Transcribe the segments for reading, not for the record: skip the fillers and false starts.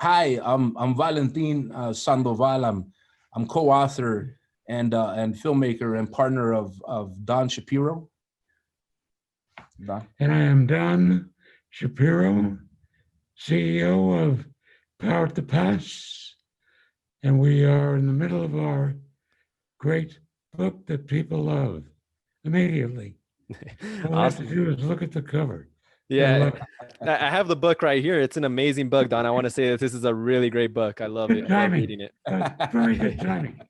Hi, I'm Valentin Sandoval. I'm co-author and filmmaker and partner of Don Shapiro. Don. And I am Don Shapiro, CEO of Power at the Pass. And we are in the middle of our great book that people love immediately. All we have to Awesome. do is look at the cover. Yeah, I have the book right here. It's an amazing book, Don. I want to say that this is a really great book. I love it. Good I love timing. reading it. Very good timing.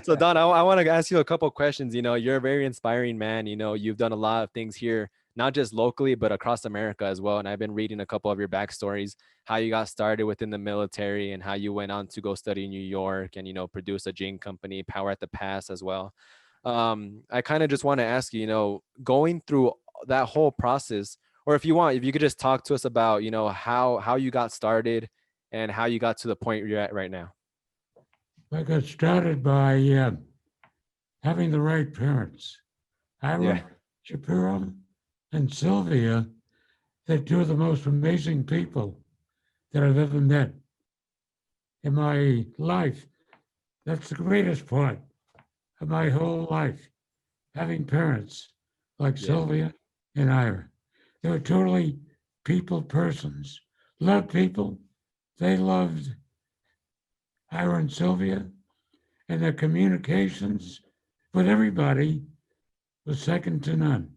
So Don, I want to ask you a couple questions. You're a very inspiring man. You've done a lot of things here, not just locally, but across America as well. And I've been reading a couple of your backstories, how you got started within the military and how you went on to go study in New York and, produce a gin company, Power at the Pass as well. I kind of just want to ask you, going through that whole process, or if you could just talk to us about, how you got started and how you got to the point where you're at right now. I got started by having the right parents. Ira, Shapiro, and Sylvia, they're two of the most amazing people that I've ever met in my life. That's the greatest part of my whole life, having parents like Sylvia and Ira. They were totally people persons, loved people. They loved Ira and Sylvia, and their communications with everybody was second to none.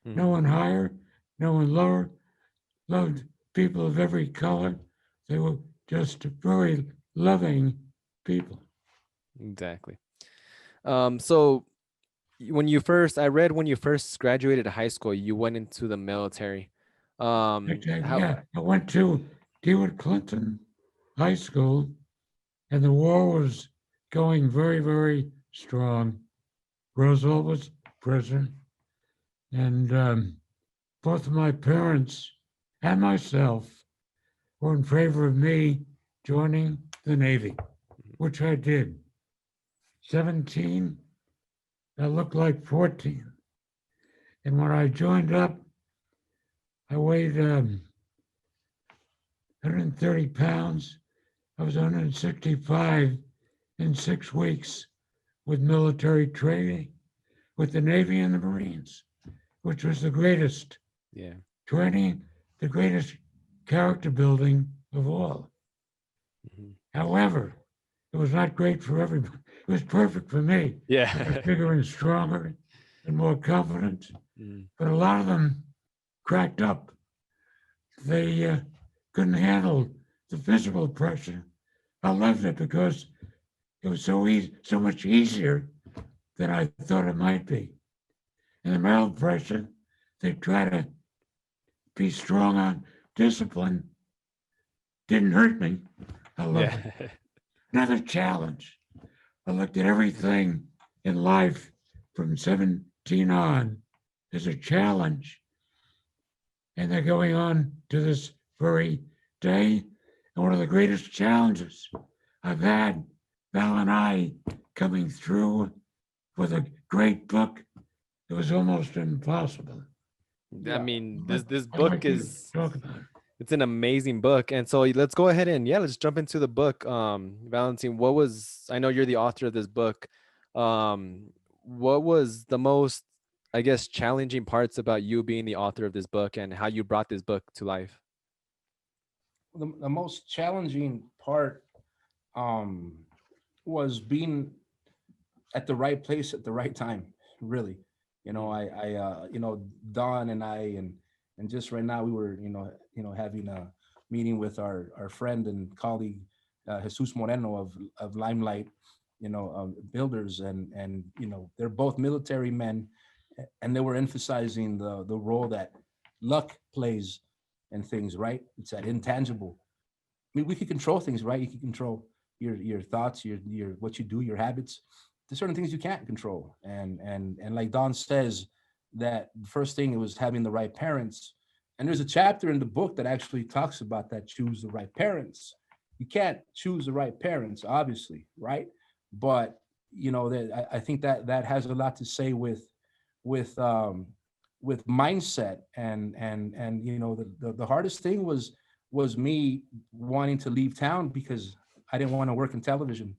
No one higher, no one lower, loved people of every color. They were just very loving people. Exactly. So I read when you first graduated high school, you went into the military. I went to DeWitt Clinton High School, and the war was going very, very strong. Roosevelt was president, and both of my parents and myself were in favor of me joining the Navy, which I did. 17, I looked like 14. And when I joined up, I weighed 130 pounds. I was 165 in 6 weeks with military training with the Navy and the Marines, which was the greatest training, the greatest character building of all. However, it was not great for everybody. It was perfect for me. Yeah. I was bigger and stronger and more confident. But a lot of them cracked up. They couldn't handle the physical pressure. I loved it because it was so easy, so much easier than I thought it might be. And the mental pressure, they try to be strong on discipline. Didn't hurt me. I loved it. Another challenge. I looked at everything in life from 17 on as a challenge. And they're going on to this very day. And one of the greatest challenges I've had, Val and I, coming through with a great book, it was almost impossible. I mean, this book is it's an amazing book. And so let's go ahead and let's jump into the book. Valentin, I know you're the author of this book. What was the most, I guess, challenging parts about you being the author of this book and how you brought this book to life? The most challenging part was being at the right place at the right time, really. Don and I and just right now we were, having a meeting with our friend and colleague, Jesus Moreno of Limelight, builders, and they're both military men, and they were emphasizing the role that luck plays in things, right? It's that intangible. I mean, we can control things, right? You can control your thoughts, your what you do, your habits. There's certain things you can't control, and like Don says, that first thing, it was having the right parents. And there's a chapter in the book that actually talks about that: choose the right parents. You can't choose the right parents, obviously, right? But that I think that has a lot to say with mindset, and the hardest thing was was me wanting to leave town because I didn't want to work in television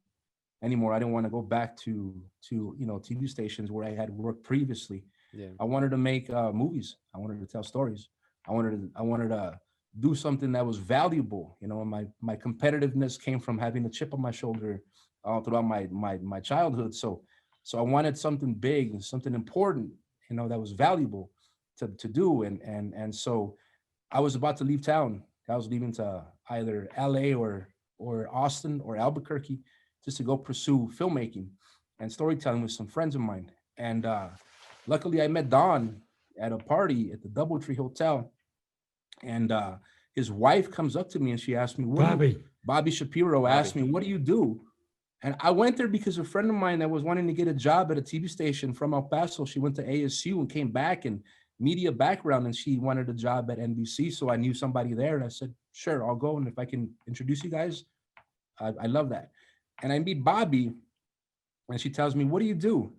anymore. I didn't want to go back to TV stations where I had worked previously. Yeah. I wanted to make movies. I wanted to tell stories. I wanted to do something that was valuable. My competitiveness came from having a chip on my shoulder throughout my childhood. So I wanted something big, something important, that was valuable to do. And so I was about to leave town. I was leaving to either LA or Austin or Albuquerque just to go pursue filmmaking and storytelling with some friends of mine. And luckily I met Don at a party at the Doubletree Hotel. And his wife comes up to me and she asked me, Bobby Shapiro asked me, what do you do? And I went there because a friend of mine that was wanting to get a job at a TV station from El Paso, she went to ASU and came back and media background, and she wanted a job at NBC. So I knew somebody there, and I said, sure, I'll go. And if I can introduce you guys, I love that. And I meet Bobby, and she tells me, what do you do?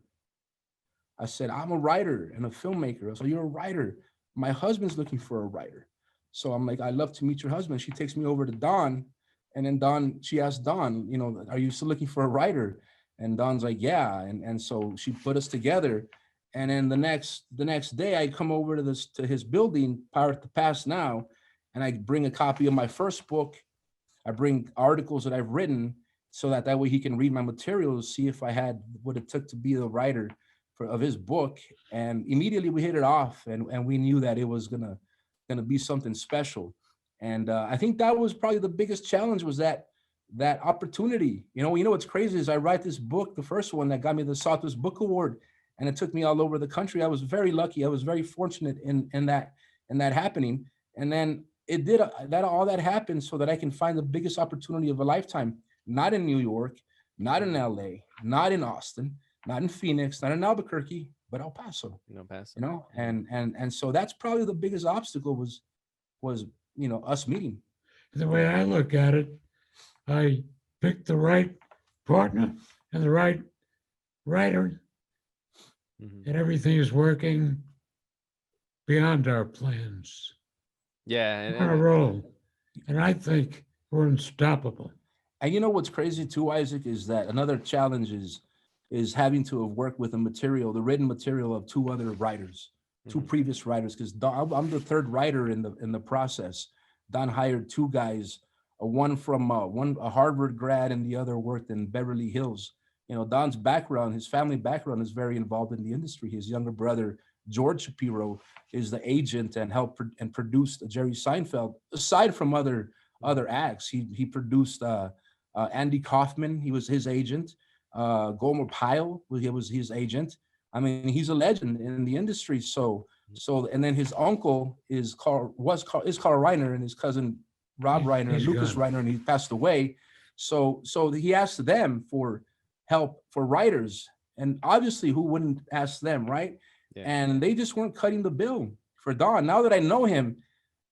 I said, I'm a writer and a filmmaker. So you're a writer. My husband's looking for a writer. So I'm like, I'd love to meet your husband. She takes me over to Don. And then she asked Don, are you still looking for a writer? And Don's like, yeah. And so she put us together. And then the next day I come over to his building, Power at the Past Now, and I bring a copy of my first book. I bring articles that I've written so that way he can read my materials, see if I had what it took to be the writer of his book. And immediately we hit it off, and we knew that it was gonna be something special. And I think that was probably the biggest challenge, was that opportunity. What's crazy is I write this book, the first one that got me the Southwest Book Award, and it took me all over the country. I was very lucky. I was very fortunate in that happening. And then it did all that happened so that I can find the biggest opportunity of a lifetime, not in New York, not in LA, not in Austin, not in Phoenix, not in Albuquerque, but El Paso. El Paso. And so that's probably the biggest obstacle was us meeting. The way I look at it, I picked the right partner and the right writer, and everything is working beyond our plans. Yeah, We're on a roll, and I think we're unstoppable. And what's crazy too, Isaac, is that another challenge is having to have worked with the written material of two other writers, two previous writers, because I'm the third writer in the process. Don hired two guys, one from a Harvard grad and the other worked in Beverly Hills. Don's background, his family background, is very involved in the industry. His younger brother, George Shapiro, is the agent and helped and produced Jerry Seinfeld. Aside from other acts, he produced Andy Kaufman. He was his agent. Gomer Pyle, he was his agent. I mean, he's a legend in the industry. So, and then his uncle is Carl Reiner, and his cousin Rob Reiner and Lucas Reiner, and he passed away. So he asked them for help for writers, and obviously, who wouldn't ask them, right? Yeah. And they just weren't cutting the bill for Don. Now that I know him,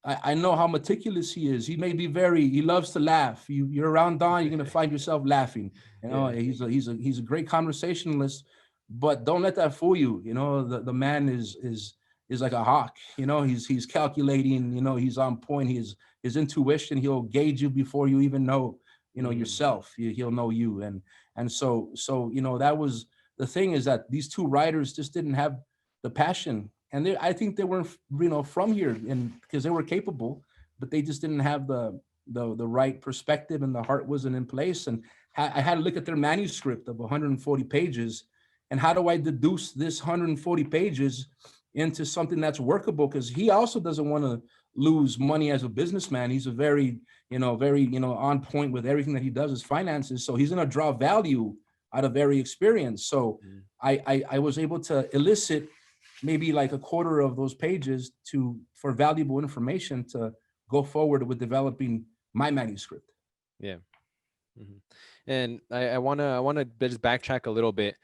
I know how meticulous he is. He may be he loves to laugh. You're around Don, you're gonna find yourself laughing. He's a great conversationalist, but don't let that fool you. The man is like a hawk. He's calculating. He's on point. His intuition. He'll gauge you before you even know yourself. He'll know you. And so that was the thing, is that these two writers just didn't have the passion. And I think they weren't, from here, and because they were capable, but they just didn't have the right perspective, and the heart wasn't in place. And I had to look at their manuscript of 140 pages, and how do I deduce this 140 pages into something that's workable? Because he also doesn't want to lose money as a businessman. He's a very on point with everything that he does, his finances. So he's going to draw value out of every experience. So I was able to elicit maybe like a quarter of those pages for valuable information to go forward with developing my manuscript. Yeah. And I wanna just backtrack a little bit.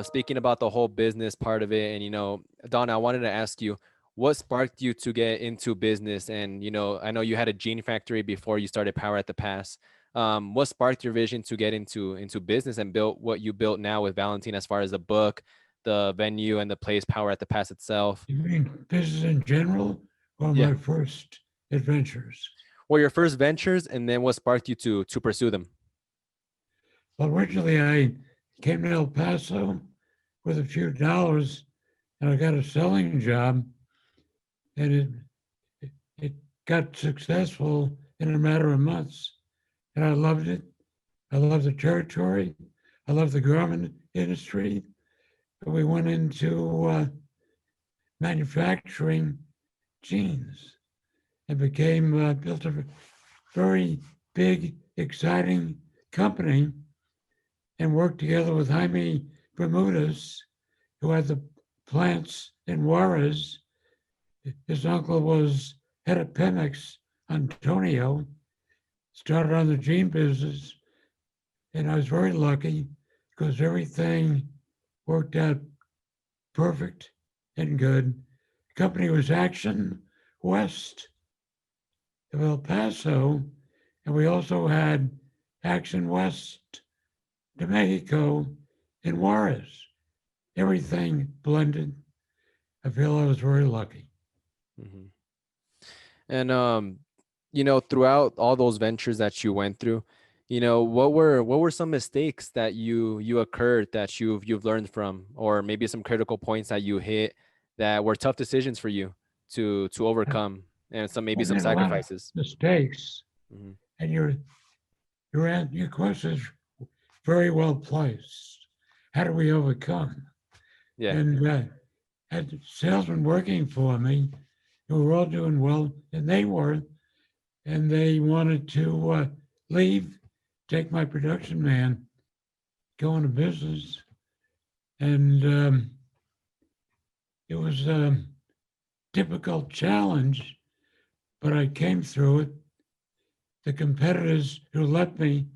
Speaking about the whole business part of it, and Don, I wanted to ask you, what sparked you to get into business? And I know you had a gene factory before you started Power at the Pass. What sparked your vision to get into business and build what you built now with Valentin, as far as the book, the venue, and the place Power at the Pass itself? You mean business in general, or my first adventures? were your first ventures, and then what sparked you to pursue them? Well, originally I came to El Paso with a few dollars, and I got a selling job, and it got successful in a matter of months, and I loved it. I loved the territory. I loved the garment industry. We went into manufacturing jeans and built a very big, exciting company, and worked together with Jaime Bermudez, who had the plants in Juarez. His uncle was head of Pemex, Antonio, started on the jean business, and I was very lucky because everything worked out perfect and good. The company was Action West of El Paso, and we also had Action West de Mexico and Juarez. Everything blended. I feel I was very lucky. Mm-hmm. And throughout all those ventures that you went through, what were some mistakes that you occurred that you've learned from, or maybe some critical points that you hit that were tough decisions for you to overcome, and some maybe I some made a lot of sacrifices? mistakes, Mm-hmm. and your question is very well placed. How do we overcome? Yeah. And had salesmen working for me who were all doing well, and they were, and they wanted to leave, take my production man, go into business, and it was a difficult challenge, but I came through it. The competitors who left me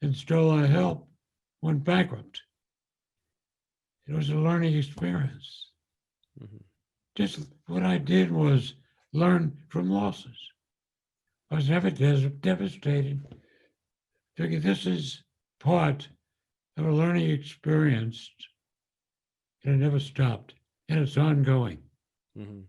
and stole our help went bankrupt. It was a learning experience. Mm-hmm. Just what I did was learn from losses. I was never devastated. Figured this is part of a learning experience, and it never stopped, and it's ongoing. Mm-hmm.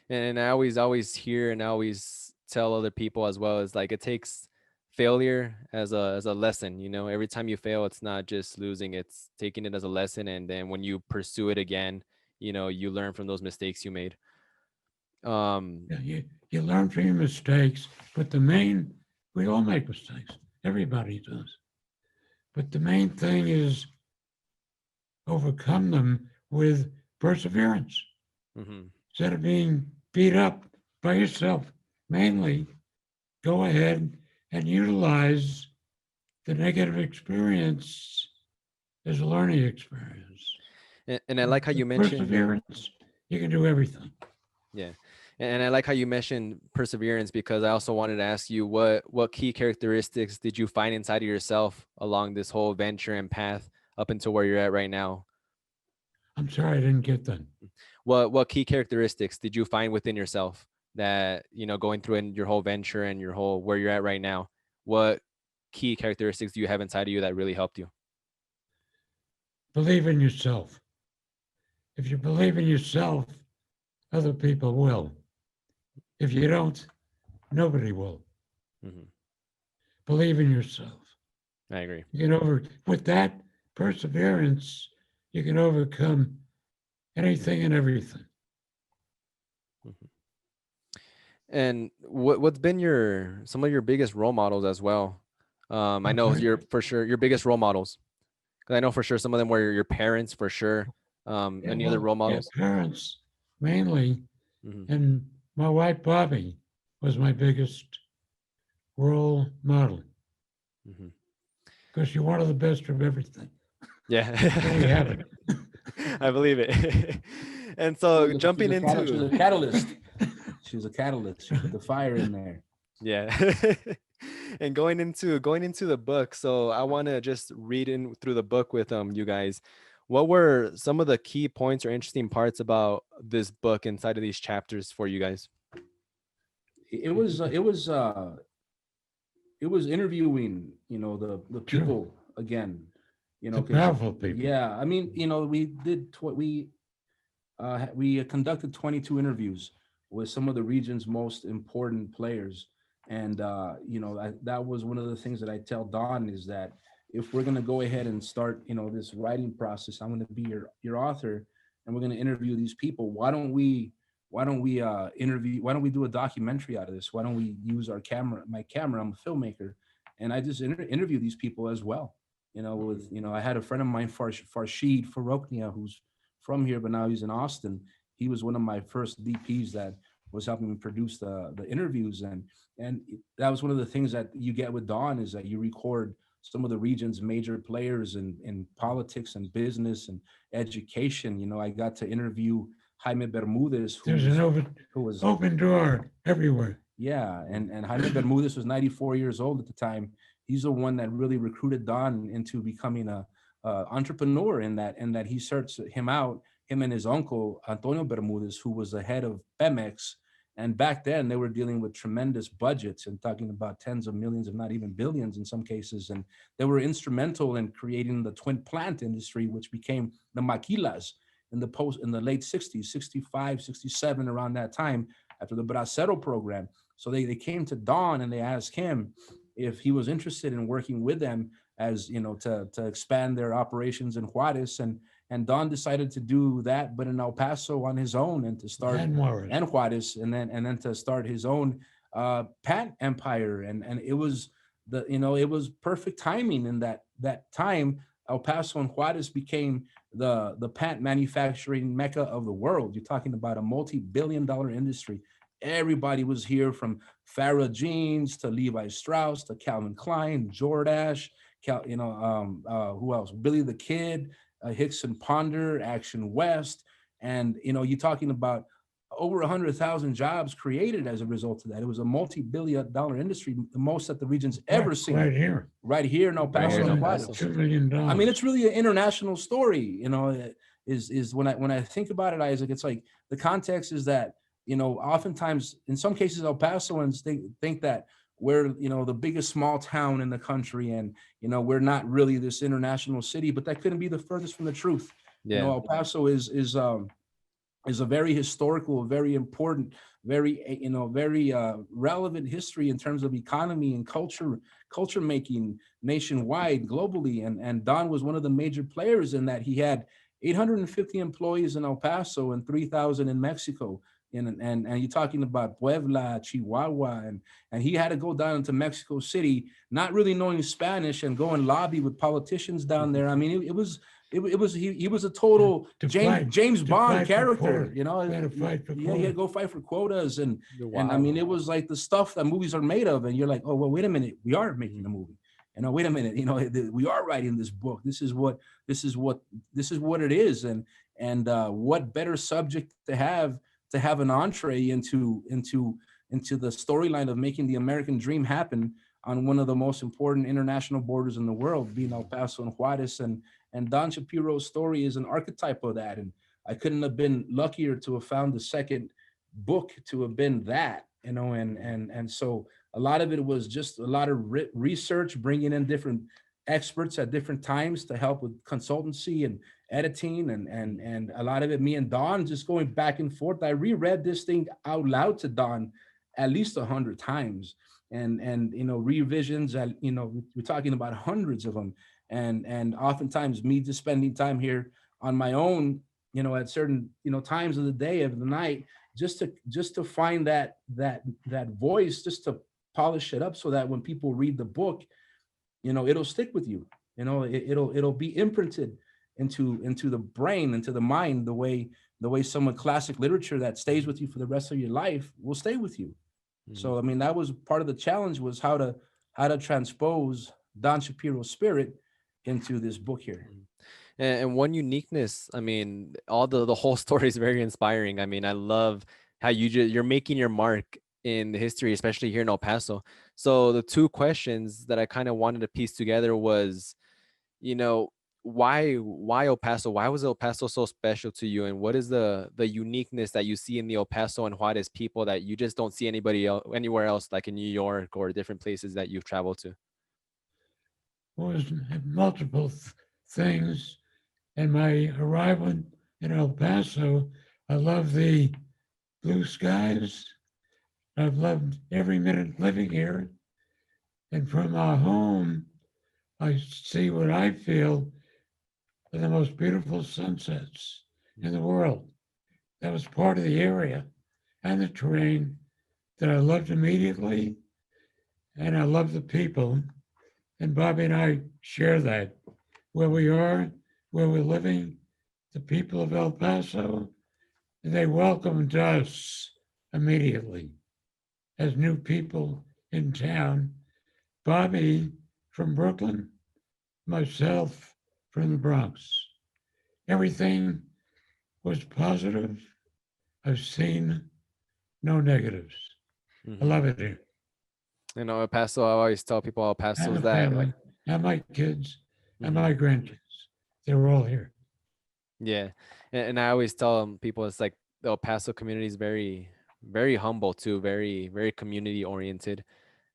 And I always hear and I always tell other people as well, is like, it takes failure as a lesson. Every time you fail, it's not just losing, it's taking it as a lesson, and then when you pursue it again, you learn from those mistakes you made. Yeah, you learn from your mistakes, but we all make mistakes. Everybody does. But the main thing is overcome them with perseverance. Mm-hmm. Instead of being beat up by yourself, mainly go ahead and utilize the negative experience as a learning experience. And I like how you With mentioned, perseverance, you can do everything. yeah. And I like how you mentioned perseverance, because I also wanted to ask you, what key characteristics did you find inside of yourself along this whole venture and path up until where you're at right now? I'm sorry I didn't get that. What key characteristics did you find within yourself that, going through in your whole venture and your whole where you're at right now, what key characteristics do you have inside of you that really helped you? Believe in yourself. If you believe in yourself, other people will. If you don't, nobody will. Mm-hmm. Believe in yourself. I agree. With that perseverance, you can overcome anything and everything. Mm-hmm. And what's been some of your biggest role models as well? I know Okay. you're for sure your biggest role models, because I know for sure some of them were your parents for sure. Yeah, Any other role models? parents mainly, Mm-hmm. and my wife Bobby was my biggest role model Mm-hmm. because she wanted the best of everything. Yeah. So we have it. I believe it. And so jumping she's into a catalyst. She was a catalyst. She put the fire in there. yeah. And going into the book, so I want to just read in through the book with you guys. What were some of the key points or interesting parts about this book inside of these chapters for you guys? It was interviewing, the True. people again, The 'cause, powerful people. yeah, I mean, we did we conducted 22 interviews with some of the region's most important players, And that was one of the things that I tell Don, is that if we're going to go ahead and start, this writing process, I'm going to be your author, and we're going to interview these people. Why don't we do a documentary out of this? Why don't we use my camera? I'm a filmmaker, and I just interview these people as well. I had a friend of mine, Farshid Faroknia, who's from here, but now he's in Austin. He was one of my first DPs that was helping me produce the interviews. And that was one of the things that you get with Don, is that you record some of the region's major players in politics and business and education. I got to interview Jaime Bermudez, There's an who was open door everywhere. yeah, and Jaime Bermudez was 94 years old at the time. He's the one that really recruited Don into becoming a entrepreneur, in that he searched him out, him and his uncle Antonio Bermudez, who was the head of Pemex. And back then they were dealing with tremendous budgets and talking about tens of millions, if not even billions in some cases. And they were instrumental in creating the twin plant industry, which became the maquilas in the late 60s, 65, 67, around that time, after the Bracero program. So they came to Don and they asked him if he was interested in working with them, as to expand their operations in Juarez. And Don decided to do that, but in El Paso on his own, and to start And Juarez, and then to start his own patent empire. And it was it was perfect timing. In that time, El Paso and Juarez became the patent manufacturing mecca of the world. You're talking about a multi-billion-dollar industry. Everybody was here, from Farrah Jeans to Levi Strauss to Calvin Klein, Jordache, who else? Billy the Kid, Hickson Ponder, Action West. And, you're talking about over 100,000 jobs created as a result of that. It was a multi-billion-dollar industry, the most that the region's ever seen. Right here in El Paso. $2 million. I mean, it's really an international story. Is when I think about it, Isaac, it's like the context is that, oftentimes, in some cases, El Pasoans think that we're, the biggest small town in the country, and, we're not really this international city, but that couldn't be the furthest from the truth. Yeah. El Paso is a very historical, very important, very relevant history in terms of economy and culture making nationwide, globally. And Don was one of the major players in that. He had 850 employees in El Paso and 3,000 in Mexico. And you're talking about Puebla, Chihuahua, and he had to go down into Mexico City, not really knowing Spanish, and go and lobby with politicians down there. I mean, he was a total James Bond character, He had to fight for he had to go fight for quotas, and I mean, it was like the stuff that movies are made of, and you're like, oh well, wait a minute, we are making a movie. Wait a minute, we are writing this book. This is what it is, and what better subject to have an entree into the storyline of making the American dream happen on one of the most important international borders in the world, being El Paso and Juarez. And Don Shapiro's story is an archetype of that. And I couldn't have been luckier to have found the second book to have been that, and so a lot of it was just a lot of research, bringing in different experts at different times to help with consultancy and editing, and a lot of it, me and Don just going back and forth. I reread this thing out loud to Don at least 100 times, and revisions, we're talking about hundreds of them. And oftentimes me just spending time here on my own, at certain, times of the day, of the night, just to find that voice, just to polish it up, so that when people read the book, it'll stick with you. It'll be imprinted into the brain, into the mind, the way some of classic literature that stays with you for the rest of your life will stay with you. Mm-hmm. So I mean, that was part of the challenge, was how to transpose Don Shapiro's spirit into this book here. And one uniqueness, I mean, all the whole story is very inspiring. I mean, I love how you're making your mark in the history, especially here in El Paso. So the two questions that I kind of wanted to piece together was, why El Paso? Why was El Paso so special to you? And what is the uniqueness that you see in the El Paso and Juarez people that you just don't see anywhere else, like in New York or different places that you've traveled to? Well, there's multiple things. And my arrival in El Paso, I love the blue skies, I've loved every minute living here. And from our home, I see what I feel are the most beautiful sunsets in the world. That was part of the area and the terrain that I loved immediately. And I love the people. And Bobby and I share that. Where we are, where we're living, the people of El Paso, they welcomed us immediately as new people in town. Bobby from Brooklyn, myself from the Bronx. Everything was positive. I've seen no negatives. I Mhm. love it here. You know, El Paso, I always tell people El And Paso's the that family, and my kids, and Mhm. my grandkids. They're all here. Yeah. And I always tell people it's like the El Paso community is very, very humble too, very, very community oriented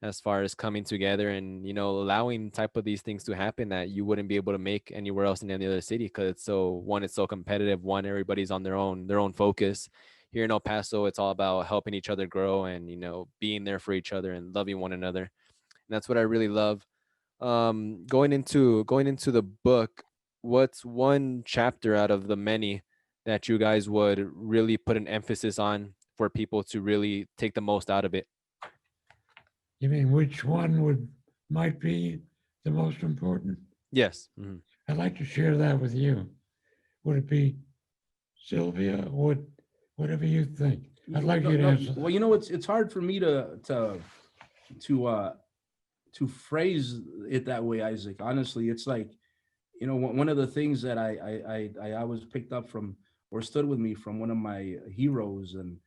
as far as coming together and, you know, allowing type of these things to happen that you wouldn't be able to make anywhere else in any other city because it's so one, it's so competitive. One, everybody's on their own focus. Here in El Paso, it's all about helping each other grow and, you know, being there for each other and loving one another. And that's what I really love. Going into the book, what's one chapter out of the many that you guys would really put an emphasis on for people to really take the most out of it? You mean which one would might be the most important? Yes. Mhm. I'd like to share that with you. Would it be Sylvia? Would whatever you think? I'd like No, you to no, answer well, that. it's hard for me to to phrase it that way, Isaac. Honestly, it's like, one of the things that I always picked up from or stood with me from one of my heroes and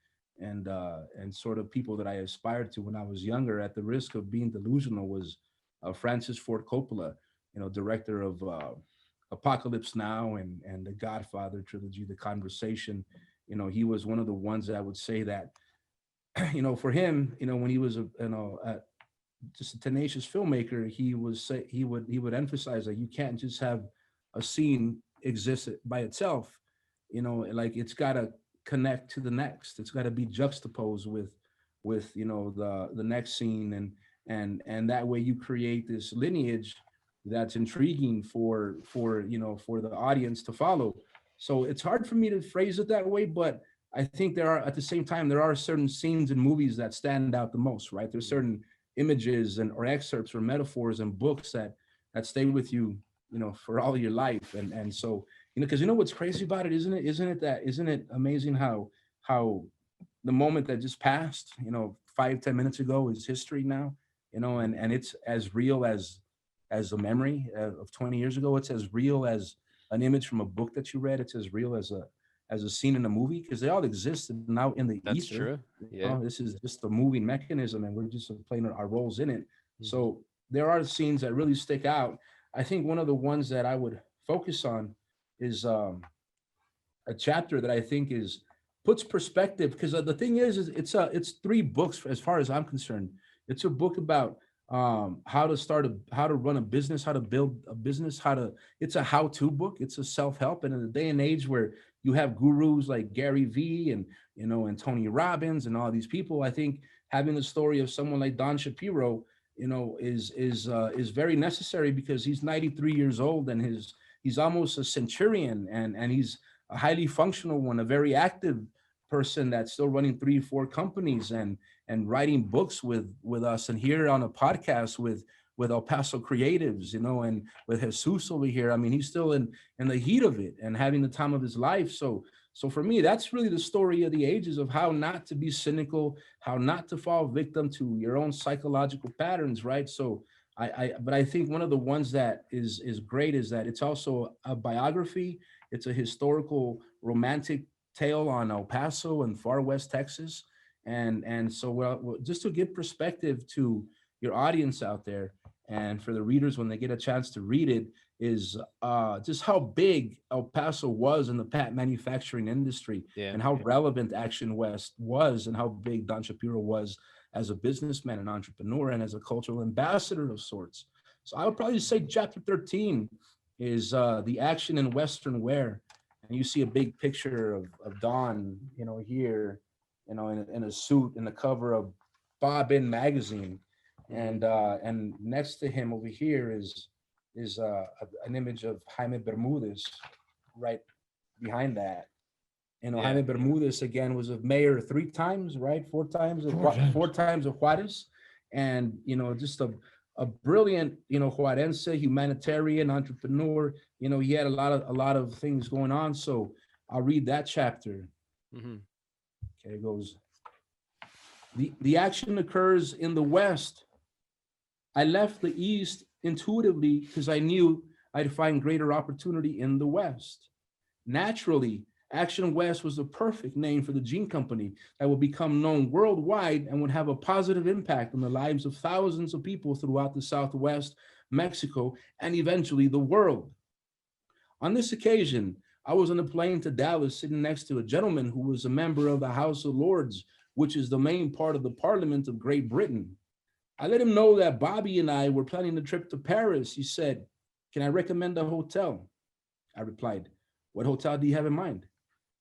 sort of people that I aspired to when I was younger, at the risk of being delusional, was Francis Ford Coppola, director of Apocalypse Now and the Godfather trilogy, The Conversation. He was one of the ones that I would say that, for him, when he was just a tenacious filmmaker, he would emphasize that you can't just have a scene exist by itself. Like, it's got to connect to the next. It's got to be juxtaposed with the next scene, and that way you create this lineage that's intriguing for the audience to follow. So it's hard for me to phrase it that way, but I think there are, at the same time, there are certain scenes in movies that stand out the most, right? There's certain images and or excerpts or metaphors and books that stay with you, for all your life. And so, because what's crazy about it, isn't it amazing how the moment that just passed, 5-10 minutes ago, is history now, and it's as real as a memory of 20 years ago. It's as real as an image from a book that you read. It's as real as a scene in a movie, because they all exist now in the That's ether. true. Yeah. This is just a moving mechanism, and we're just playing our roles in it. Mhm. So there are scenes that really stick out. I think one of the ones that I would focus on is a chapter that I think is puts perspective, because the thing is it's 3 books as far as I'm concerned. It's a book about how to run a business, how to build a business, it's a how-to book. It's a self-help, and in a day and age where you have gurus like Gary Vee and Tony Robbins and all these people, I think having the story of someone like Don Shapiro, is very necessary, because he's 93 years old, and he's almost a centurion, and he's a highly functional one, a very active person that's still running 3-4 companies, and writing books with us, and here on a podcast with El Paso Creatives, and with Jesus over here. I mean, he's still in the heat of it and having the time of his life. So for me, that's really the story of the ages, of how not to be cynical, how not to fall victim to your own psychological patterns, right? So but I think one of the ones that is great is that it's also a biography. It's a historical romantic tale on El Paso and far west Texas. And so, just to give perspective to your audience out there, and for the readers when they get a chance to read it, is just how big El Paso was in the manufacturing industry, Yeah. and how relevant Action West was, and how big Don Shapiro was as a businessman and entrepreneur, and as a cultural ambassador of sorts. So I would probably say chapter 13 is the action in Western wear. And you see a big picture of Don, here, in a suit in the cover Bob In magazine, and next to him over here is an image of Jaime Bermudez, right behind that. You know, Jaime Bermudez again was a mayor 3 times, right? 4 times, four times of Juarez, and you know, just a brilliant, you know, Juarense, humanitarian, entrepreneur. You know, he had a lot of things going on. So I'll read that chapter. Mm-hmm. Okay, it goes. The action occurs in the West. I left the East intuitively because I knew I'd find greater opportunity in the West. Naturally, Action West was the perfect name for the gene company that would become known worldwide and would have a positive impact on the lives of thousands of people throughout the Southwest, Mexico, and eventually the world. On this occasion, I was on a plane to Dallas sitting next to a gentleman who was a member of the House of Lords, which is the main part of the Parliament of Great Britain. I let him know that Bobby and I were planning a trip to Paris. He said, "Can I recommend a hotel?" I replied, "What hotel do you have in mind?"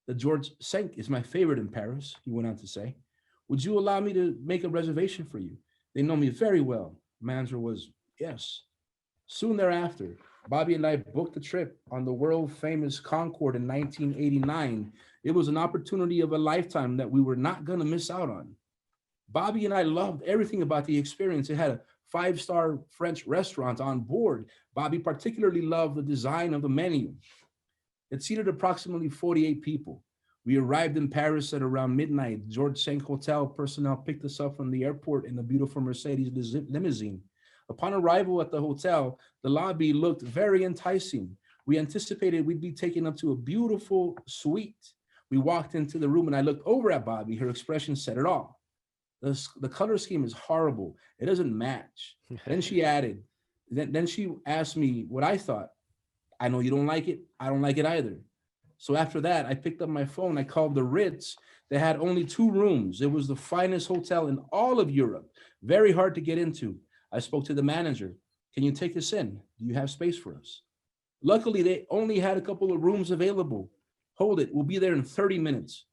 "The George V is my favorite in Paris," he went on to say. "Would you allow me to make a reservation for you? They know me very well." My answer was yes. Soon thereafter, Bobby and I booked a trip on the world famous Concorde in 1989. It was an opportunity of a lifetime that we were not going to miss out on. Bobby and I loved everything about the experience. It had a 5-star French restaurant on board. Bobby particularly loved the design of the menu. It seated approximately 48 people. We arrived in Paris at around midnight. George V Hotel personnel picked us up from the airport in a beautiful Mercedes limousine. Upon arrival at the hotel, the lobby looked very enticing. We anticipated we'd be taken up to a beautiful suite. We walked into the room and I looked over at Bobby. Her expression said it all. The color scheme is horrible. It doesn't match. Then she added, then she asked me what I thought. I know you don't like it. I don't like it either. So after that, I picked up my phone. I called the Ritz. They had only 2 rooms. It was the finest hotel in all of Europe. Very hard to get into. I spoke to the manager. "Can you take us in? Do you have space for us?" Luckily, they only had a couple of rooms available. "Hold it. We'll be there in 30 minutes.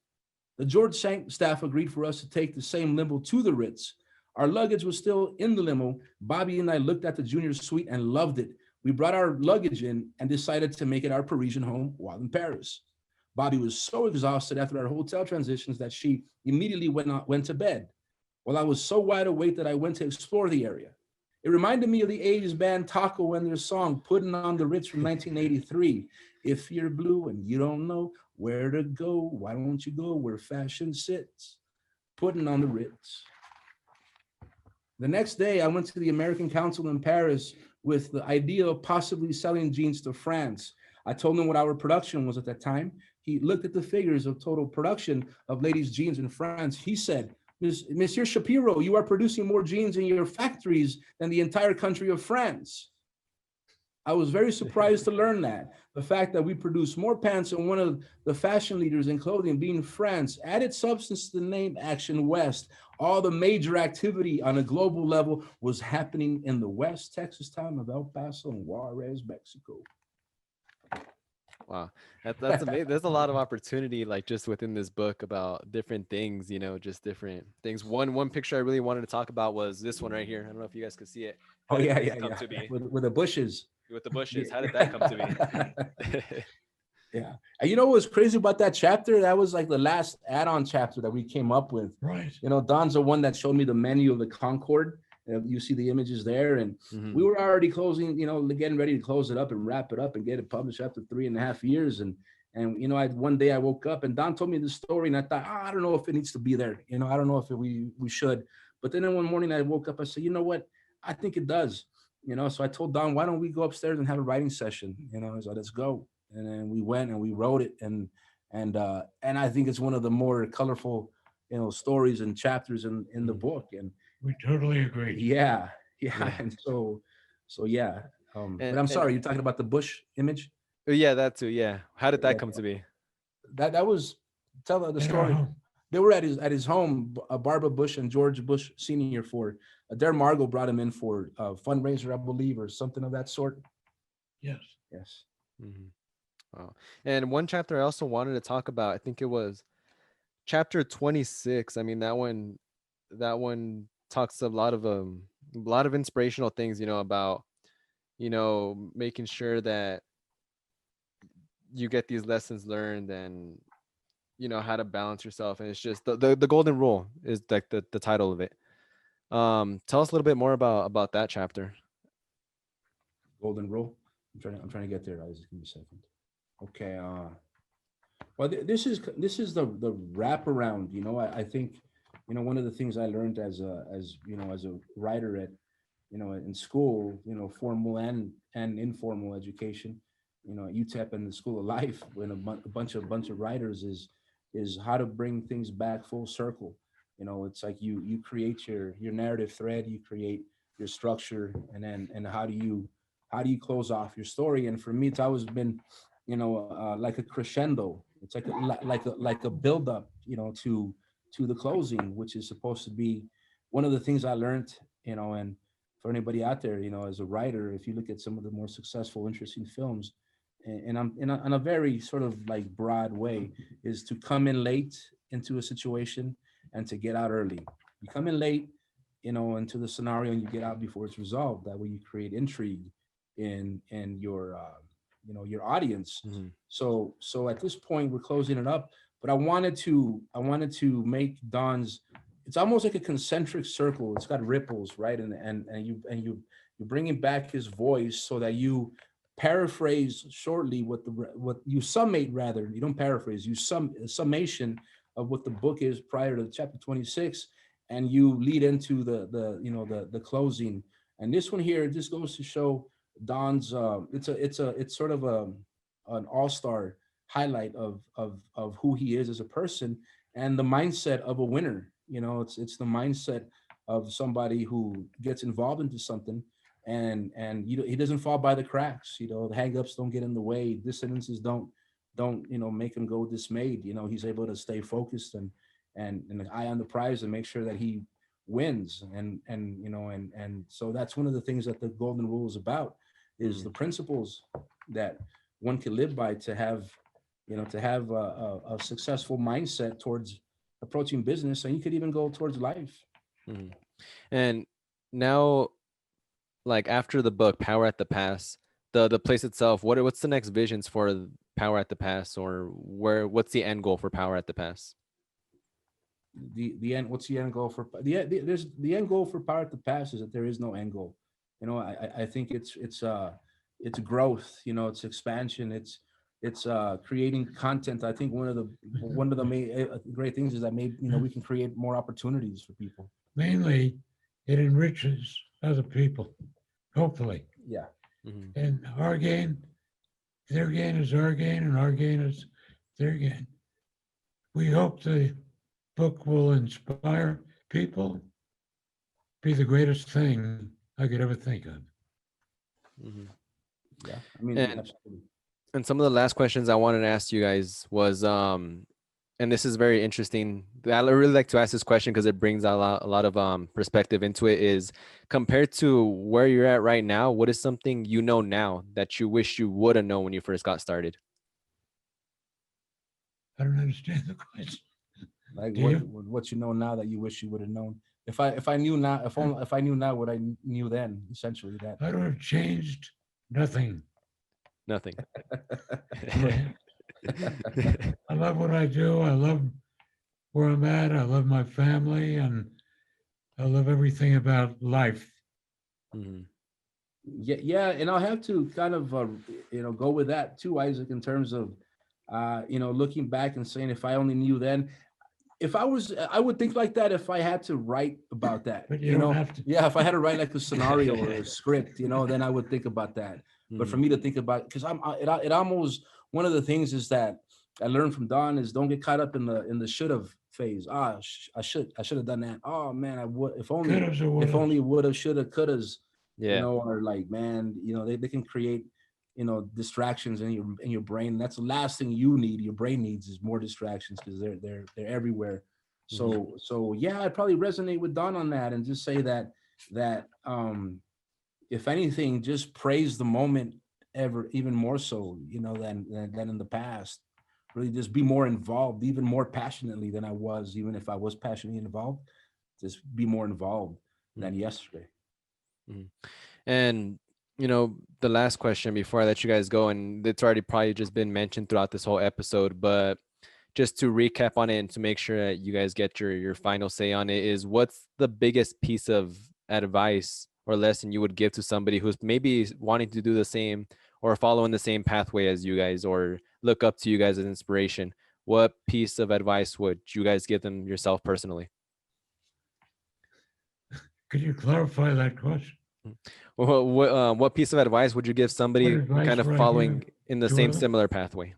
The George staff agreed for us to take the same limo to the Ritz. Our luggage was still in the limo. Bobby and I looked at the junior suite and loved it. We brought our luggage in and decided to make it our Parisian home while in Paris. Bobby was so exhausted after our hotel transitions that she immediately went to bed, while I was so wide awake that I went to explore the area. It reminded me of the 80s band Taco and their song "Putting on the Ritz" from 1983. If you're blue and you don't know where to go, why don't you go where fashion sits? Putting on the Ritz. The next day, I went to the American Council in Paris with the idea of possibly selling jeans to France. I told him what our production was at that time. He looked at the figures of total production of ladies' jeans in France. He said, "Monsieur Shapiro, you are producing more jeans in your factories than the entire country of France." I was very surprised to learn that. The fact that we produce more pants than one of the fashion leaders in clothing, being France, added substance to the name Action West. All the major activity on a global level was happening in the West Texas town of El Paso and Juarez, Mexico. Wow, that's amazing. There's a lot of opportunity, like just within this book about different things, you know, just different things. One picture I really wanted to talk about was this one right here. I don't know if you guys could see it. Oh, How did yeah, this yeah, come yeah. to be? With the bushes. With the bushes. How did that come to be? Yeah. And you know what's crazy about that chapter? That was like the last add-on chapter that we came up with. Right. You know, Don's the one that showed me the menu of the Concorde. You see the images there. And we were already closing, you know, getting ready to close it up and wrap it up and get it published after 3.5 years. And you know, one day I woke up and Don told me this story and I thought, I don't know if it needs to be there. You know, I don't know if we should. But then one morning I woke up, I said, you know what? I think it does. You know, so I told Don, why don't we go upstairs and have a writing session? You know, so let's go. And then we went and we wrote it. And I think it's one of the more colorful, you know, stories and chapters in the book. And We totally agree. yeah. Yeah. And so yeah. But I'm And sorry, you're talking about the Bush image? yeah, that too. Yeah. How did that Yeah. come to be? That was, tell the In our story. home. They were at his home, Barbara Bush and George Bush Sr. for Dare Margot brought him in for a fundraiser, I believe, or something of that sort. Yes. Yes. Wow. And one chapter I also wanted to talk about, I think it was chapter 26. I mean, that one talks a lot of inspirational things, about, making sure that you get these lessons learned, and how to balance yourself. And it's just the golden rule is like the title of it. Tell us a little bit more about that chapter. Golden rule. I'm trying to get there, Isaac. Give me a second. Okay. Well, this is the wraparound. I think, one of the things I learned as a writer at, in school, formal and informal education, at UTEP and the School of Life, when a bunch of writers is how to bring things back full circle. It's like you create your narrative thread, you create your structure, and how do you close off your story? And for me, it's always been, like a crescendo. It's like a build up, to the closing, which is supposed to be one of the things I learned, and for anybody out there, as a writer, if you look at some of the more successful, interesting films, and I'm in a very sort of like broad way, is to come in late into a situation and to get out early. You come in late, into the scenario, and you get out before it's resolved. That way you create intrigue in your audience. Mm-hmm. So at this point we're closing it up, but I wanted to make Don's, it's almost like a concentric circle. It's got ripples, right? And you're bringing back his voice so that you paraphrase shortly what you summate, rather. You don't paraphrase, you summation of what the book is prior to chapter 26, and you lead into the closing. And this one here just goes to show Don's, it's sort of an all-star highlight of who he is as a person, and the mindset of a winner. It's the mindset of somebody who gets involved into something, and he doesn't fall by the cracks. The hangups don't get in the way, dissonances don't make him go dismayed. He's able to stay focused and an eye on the prize and make sure that he wins. And so that's one of the things that the golden rule is about, is the principles that one can live by to have a successful mindset towards approaching business, and you could even go towards life. Mm-hmm. And now, like after the book Power at the Pass, the place itself, what's the next visions for Power at the Pass, or what's the end goal for Power at the Pass? The end, what's the end goal for there's the end goal for Power at the Pass is that there is no end goal. I think it's growth, it's expansion, it's creating content. I think one of the main great things is that maybe we can create more opportunities for people. Mainly, it enriches other people, hopefully. Yeah. Mm-hmm. And our gain, their gain is our gain, and our gain is their gain. We hope the book will inspire people, be the greatest thing I could ever think of. Mm-hmm. Yeah, I mean, absolutely. And some of the last questions I wanted to ask you guys was, and this is very interesting. I really like to ask this question because it brings a lot of perspective into it. Is compared to where you're at right now, what is something you know now that you wish you would have known when you first got started? I don't understand the question. Like what you know now that you wish you would have known. If I knew now, if I knew now what I knew then, essentially that. I would have changed nothing. Nothing. I love what I do. I love where I'm at. I love my family, and I love everything about life. Mm-hmm. Yeah, and I'll have to kind of go with that too, Isaac, in terms of looking back and saying, if I only knew then. I would think like that if I had to write about that. But you don't have to. Yeah, if I had to write like a scenario or a script, then I would think about that. Mm-hmm. But for me to think about, because it almost, one of the things is that I learned from Don is don't get caught up in the should have phase. I should have done that. Oh man, I would, if only would have, should have, could have. Yeah. Or like, man, they can create distractions in your brain. That's the last thing you need. Your brain needs is more distractions, because they're everywhere. So yeah, I'd probably resonate with Don on that, and just say that if anything, just praise the moment even more so, than in the past. Really just be more involved, even more passionately than I was, even if I was passionately involved. just be more involved than yesterday. And you know, the last question before I let you guys go, and it's already probably just been mentioned throughout this whole episode, but just to recap on it and to make sure that you guys get your final say on it, is what's the biggest piece of advice or lesson you would give to somebody who's maybe wanting to do the same or following the same pathway as you guys or look up to you guys as inspiration? What piece of advice would you guys give them yourself personally? Could you clarify that question? Well, what piece of advice would you give somebody advice kind of would I following give in the to same others? similar pathway?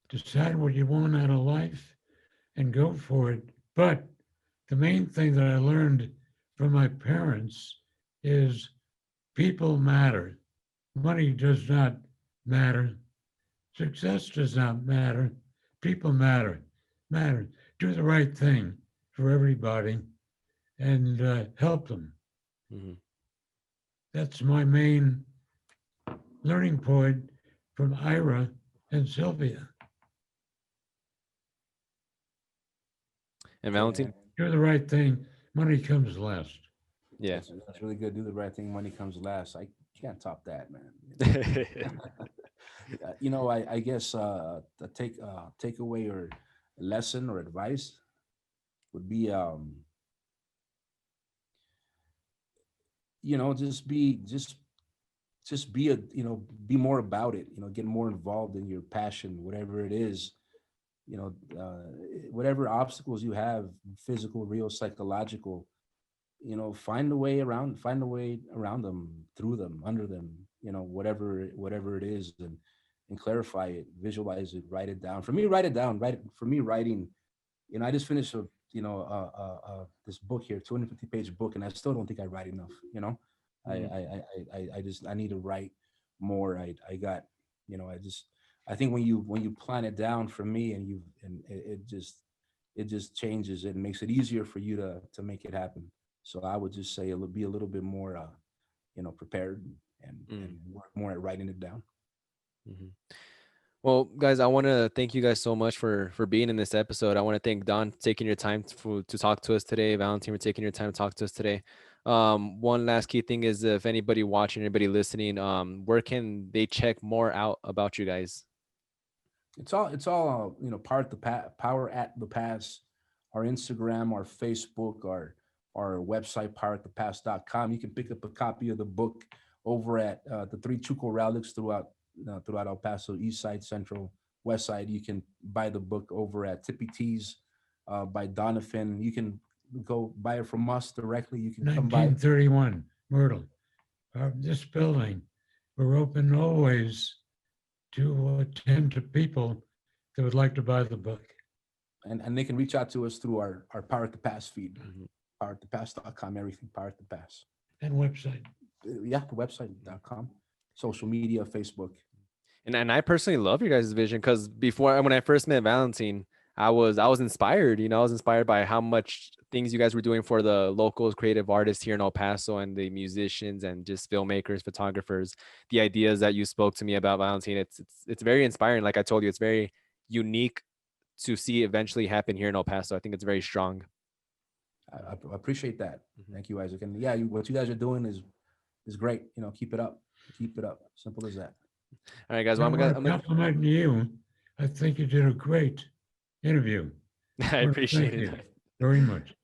Decide what you want out of life and go for it. But the main thing that I learned from my parents is people matter. Money does not matter. Success does not matter. People matter. Matter. Do the right thing for everybody and help them. That's my main learning point from Ira and Sylvia. And Valentin? Do the right thing. Money comes last. Yeah. That's really good. Do the right thing. Money comes last. I can't top that, man. You know, I guess the takeaway or lesson or advice would be, you know, just be be more about it. You know, get more involved in your passion, whatever it is. You know, whatever obstacles you have, physical, real, psychological, you know, find a way around them, through them, under them, you know, whatever it is, and clarify it, visualize it, write it down. For me, write it down. For me, writing, you know, I just finished this book here, 250-page book, and I still don't think I write enough. You know, I need to write more. I got, you know, I think when you plan it down, for me, and it just changes it and makes it easier for you to make it happen. So I would just say it'll be a little bit more, you know, prepared and work more at writing it down. Well, guys, I want to thank you guys so much for being in this episode. I want to thank Don for taking your time to talk to us today. Valentin for taking your time to talk to us today. One last key thing is, if anybody watching, anybody listening, where can they check more out about you guys? It's all you know, Power at the Pass, our Instagram, our Facebook, our website, poweratthepass.com. You can pick up a copy of the book over at the 3 Chuco relics throughout El Paso, East Side, Central, West Side. You can buy the book over at Tippy T's by Donovan. You can go buy it from us directly. You can come by. 1931, Myrtle. This building, we're open always to attend to people that would like to buy the book. And they can reach out to us through our Power at the Pass feed, poweratthepass.com, everything Power at the Pass. And website. Yeah, the website.com, social media, Facebook. And I personally love your guys' vision, because when I first met Valentin, I was inspired. You know, I was inspired by how much things you guys were doing for the local creative artists here in El Paso and the musicians and just filmmakers, photographers. The ideas that you spoke to me about, Valentin, it's very inspiring. Like I told you, it's very unique to see eventually happen here in El Paso. I think it's very strong. I appreciate that. Thank you, Isaac. And yeah, what you guys are doing is great. You know, keep it up. Keep it up. Simple as that. All right, guys. Well, I'm gonna compliment you. I think you did a great interview. I appreciate it. Very much.